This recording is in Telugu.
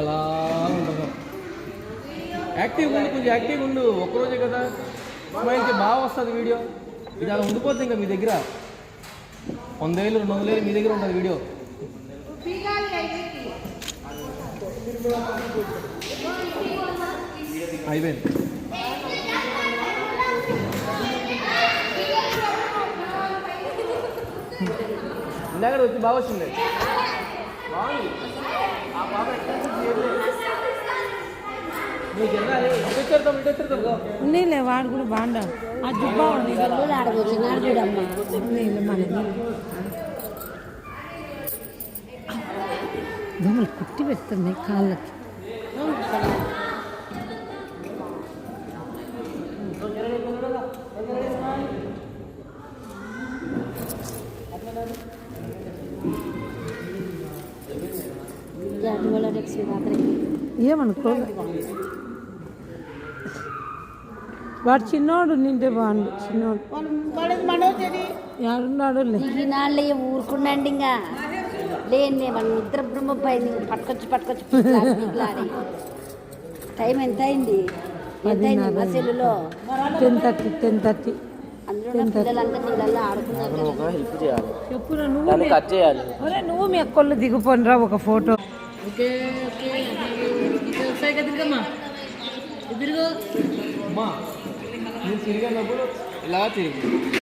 అలా ఉంటాం. యాక్టివ్గా ఉండి కొంచెం యాక్టివ్గా ఉండు. ఒక్కరోజే కదా స్మైల్కి బాగా వస్తుంది వీడియో. ఇది అలా ఉండిపోతుంది. ఇంకా మీ దగ్గర 100,000 200,000 మీ దగ్గర ఉంటుంది వీడియో. అయిపోయింది. ఇందాక వచ్చి బాగా వచ్చింది. నీళ్ళే వాడు కూడా బాగుండా. ఆ దుబ్బా ఆడవచ్చినాడు చూడమ్మా. నీళ్ళు మనది దోమలు కుట్టి పెడుతున్నాయి కాళ్ళకి. ఏమనుకో వాడు చిన్నోడు నింటే బాగుండు. చిన్నోడు ఎవరున్నాడు నాళ్ళే ఊరుకున్నాండి. ఇంకా లేని మన నిద్ర బ్రహ్మపై పట్టుకొచ్చి టైం ఎంత అయింది? 10:30 అందులో పిల్లలంతా నీళ్ళల్లో ఆడుకున్నారు. చెప్పు నువ్వు మీ అక్కళ్ళు దిగిపోయినరా ఒక ఫోటో. ఇలా తిరిగి